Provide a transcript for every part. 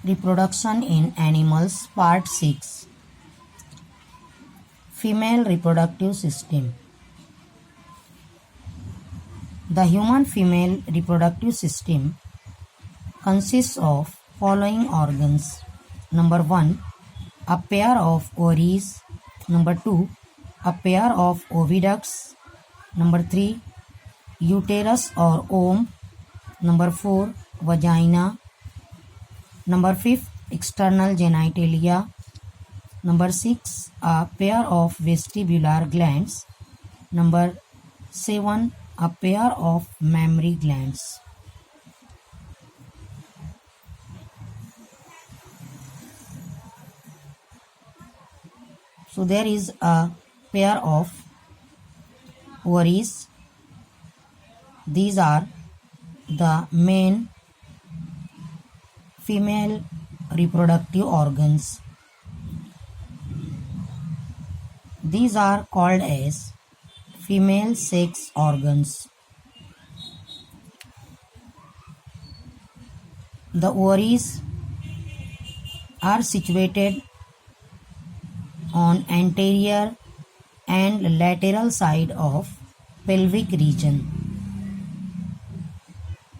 Reproduction in Animals Part 6. Female Reproductive System. The human female reproductive system consists of following organs. Number 1, a pair of ovaries. Number 2, a pair of oviducts. Number 3, uterus or womb. Number 4, vagina. Number 5, external genitalia. Number 6, a pair of vestibular glands. Number 7, a pair of mammary glands. So there is a pair of ovaries. These are the main female reproductive organs. These are called as female sex organs. The ovaries are situated on anterior and lateral side of pelvic region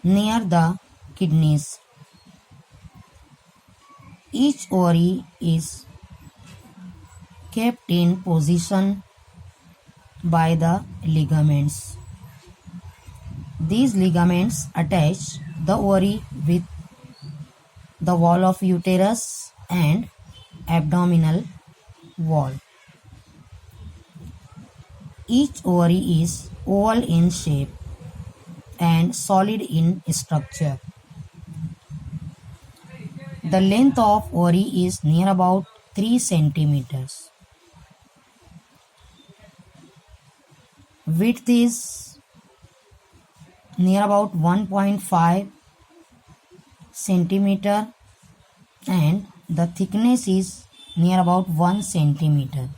near the kidneys. Each ovary is kept in position by the ligaments. These ligaments attach the ovary with the wall of uterus and abdominal wall. Each ovary is oval in shape and solid in structure. The length of ovary is near about 3 centimeters. Width is near about 1.5 centimeter and the thickness is near about 1 centimeter.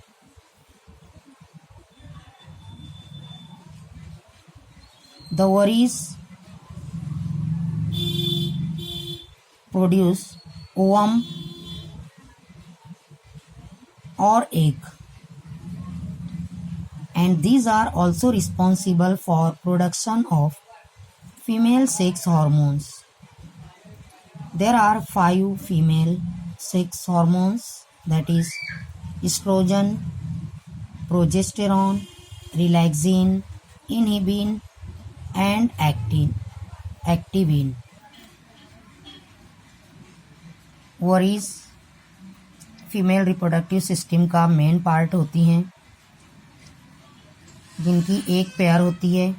The ovaries produce ovum or egg, and these are also responsible for production of female sex hormones. There are 5 female sex hormones, that is estrogen, progesterone, relaxin, inhibin and activin. Ovaries female reproductive system का main part होती हैं, जिनकी एक pair होती है.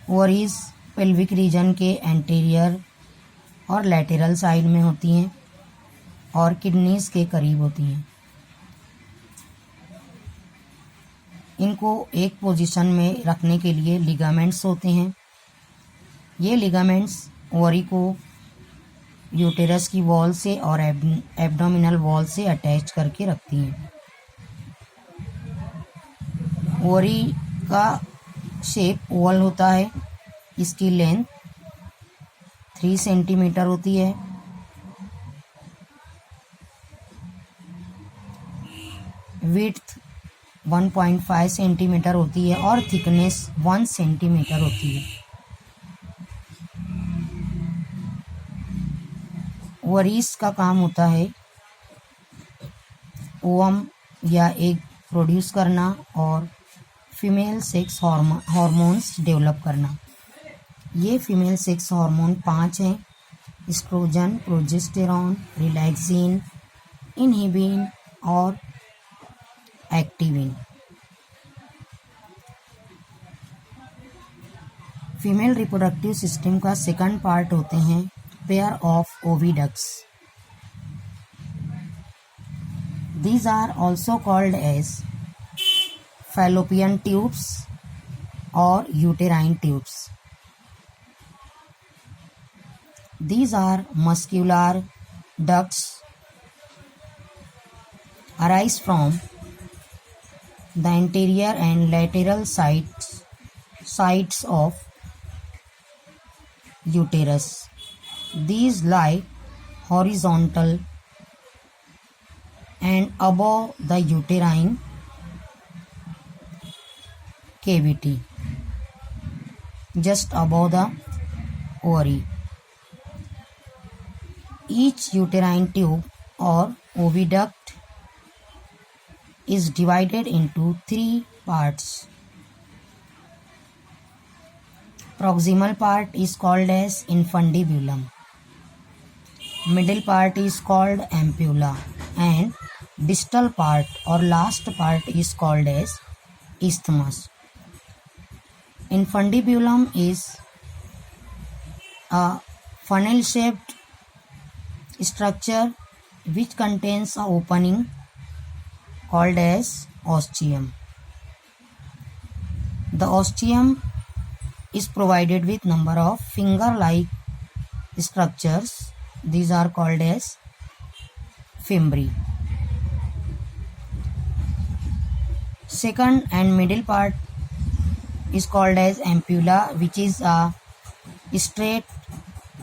Ovaries pelvic region के anterior और लैटेरल side में होती हैं और किडनीज के करीब होती हैं. इनको एक पोजीशन में रखने के लिए लिगामेंट्स होते हैं. ये लिगामेंट्स ओवरी को यूटेरस की वॉल से और एब्डोमिनल वॉल से अटैच करके रखती हैं. ओवरी का शेप ओवल होता है. इसकी लेंथ 3 सेंटीमीटर होती है. विड्थ 1.5 सेंटीमीटर होती है और थिकनेस 1 सेंटीमीटर होती है. ओवरीज का काम होता है ओवम या एग प्रोड्यूस करना और फीमेल सेक्स हार्मोन्स डेवलप करना. ये फीमेल सेक्स हार्मोन 5 हैं: एस्ट्रोजन, प्रोजेस्टेरॉन, रिलैक्सिन, इनहिबिन और एक्टिविन. फीमेल रिप्रोडक्टिव सिस्टम का सेकंड पार्ट होते हैं pair of oviducts. These are also called as fallopian tubes or uterine tubes. These are muscular ducts arise from the anterior and lateral sides of uterus. These lie horizontal and above the uterine cavity, just above the ovary. Each uterine tube or oviduct is divided into 3 parts. Proximal part is called as infundibulum. Middle part is called ampulla, and distal part or last part is called as isthmus. Infundibulum is a funnel-shaped structure which contains an opening called as ostium. The ostium is provided with number of finger-like structures. These are called as fimbriae. Second and middle part is called as ampulla, which is a straight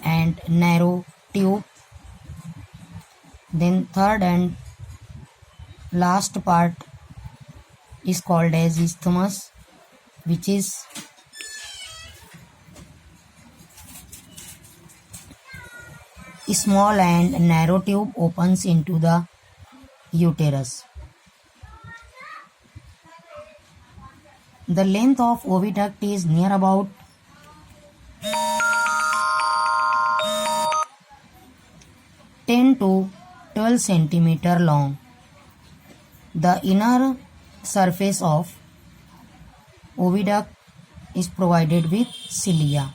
and narrow tube. Then third and last part is called as isthmus, which is a small and narrow tube opens into the uterus. The length of oviduct is near about 10 to 12 centimeter long. The inner surface of oviduct is provided with cilia.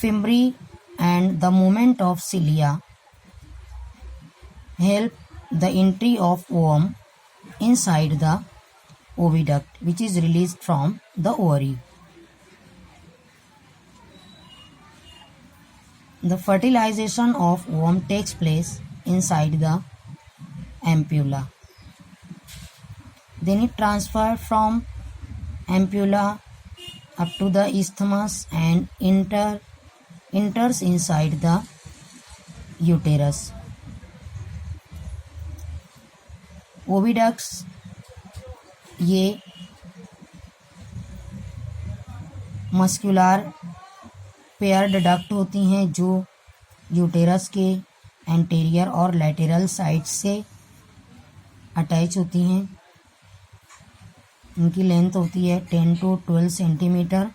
Fimbriae and the movement of cilia help the entry of ovum inside the oviduct, which is released from the ovary. The fertilization of ovum takes place inside the ampulla. Then it transfers from ampulla up to the isthmus and enters inside the uterus. Oviducts ये muscular paired duct होती हैं जो uterus के anterior और लैटेरल side से attach होती हैं। इनकी लेंथ होती है 10 to 12 सेंटीमीटर।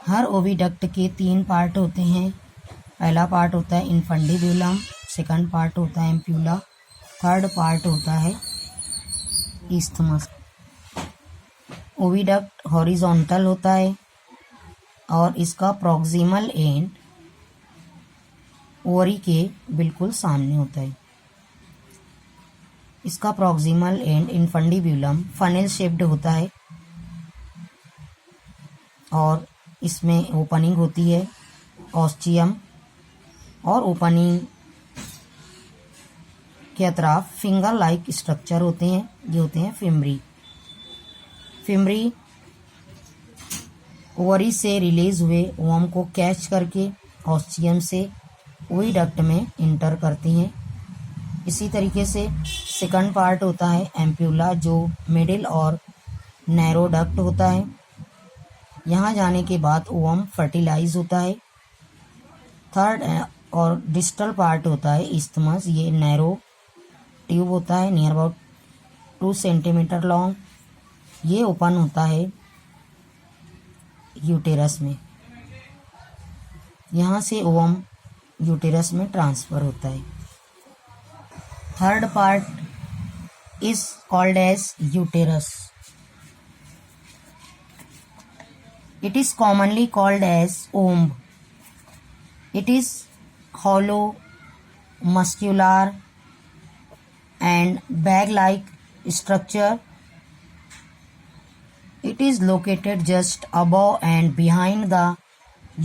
हर ओविडक्ट के 3 पार्ट होते हैं। पहला पार्ट होता है इन्फंडिब्यूलम, सेकंड पार्ट होता है एम्प्यूला, थर्ड पार्ट होता है इस्थमस। ओविडक्ट हॉरिजॉन्टल होता है और इसका प्रॉक्सिमल एंड ओवरी के बिल्कुल सामने होता है। इसका प्रॉक्सिमल एंड इन्फंडिब्यूलम फनेल शेप्ड होता है और इसमें ओपनिंग होती है ऑस्टियम, और ओपनिंग के अतराफ फिंगर लाइक स्ट्रक्चर होते हैं, ये होते हैं फिम्ब्री। फिम्ब्री ओवरी से रिलीज हुए ओवम को कैच करके ऑस्टियम से ओविडक्ट में इंटर करती हैं। इसी तरीके से सेकंड पार्ट होता है एम्प्यूला, जो मिडिल और नैरो डक्ट होता है। यहाँ जाने के बाद ओवम फर्टिलाइज होता है। थर्ड और डिस्टल पार्ट होता है इस्थमस, ये नैरो ट्यूब होता है नियर अबाउट 2 सेंटीमीटर लॉन्ग। ये ओपन होता है यूटेरस में। यहाँ से ओवम यूटेरस में ट्रांसफर होता है। Third part is called as uterus. It is commonly called as womb. It is hollow, muscular and bag-like structure. It is located just above and behind the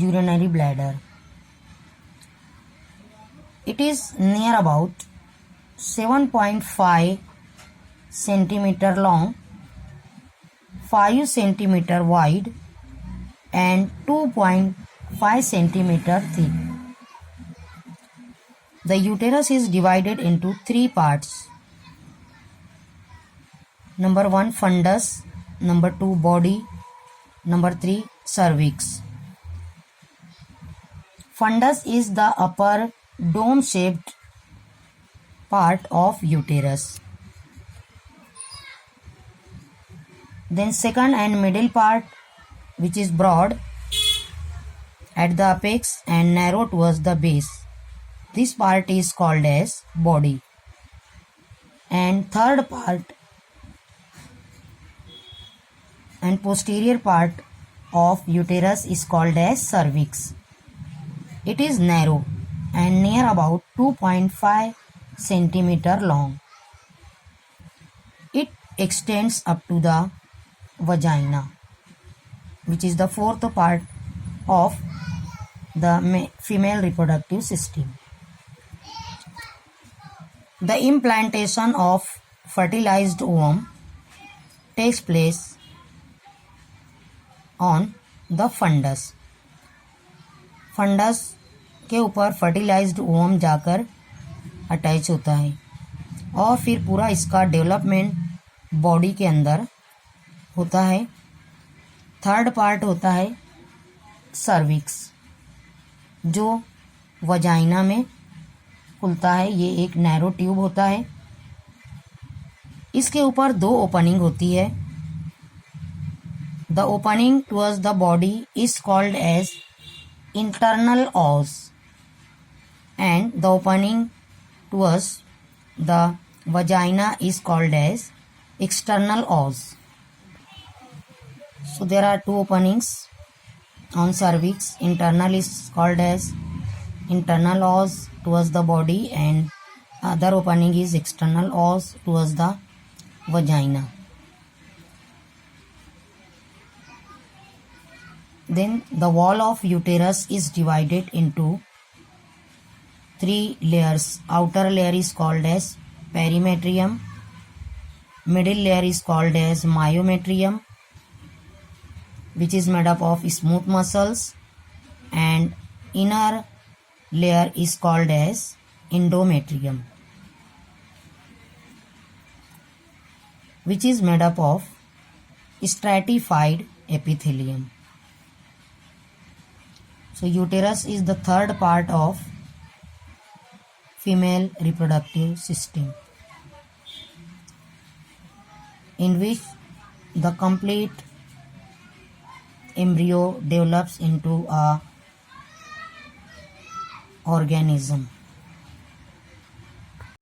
urinary bladder. It is near about 7.5 centimeter long, 5 centimeter wide and 5 centimeter thick. The uterus is divided into 3 parts. Number 1 fundus, number 2 body, number 3 cervix. Fundus is the upper dome-shaped part of uterus. Then second and middle part, which is broad at the apex and narrow towards the base. This part is called as body. And third part and posterior part of uterus is called as cervix. It is narrow and near about 2.5 centimeter long. It extends up to the vagina, which is the fourth part of the female reproductive system. The implantation of fertilized ovum takes place on the fundus. Fundus के ऊपर fertilised ovum जाकर attach होता है और फिर पूरा इसका development body के अंदर होता है. थर्ड पार्ट होता है सर्विक्स, जो वजाइना में खुलता है. ये एक नैरो ट्यूब होता है. इसके ऊपर 2 ओपनिंग होती है. The opening towards the body is called as internal os and the opening towards the vagina is called as external os. So there are 2 openings on cervix. Internal is called as internal os towards the body and other opening is external os towards the vagina. Then the wall of uterus is divided into 3 layers. Outer layer is called as perimetrium, middle layer is called as myometrium, which is made up of smooth muscles, and inner layer is called as endometrium, which is made up of stratified epithelium. So uterus is the third part of female reproductive system, in which the complete embryo develops into a organism.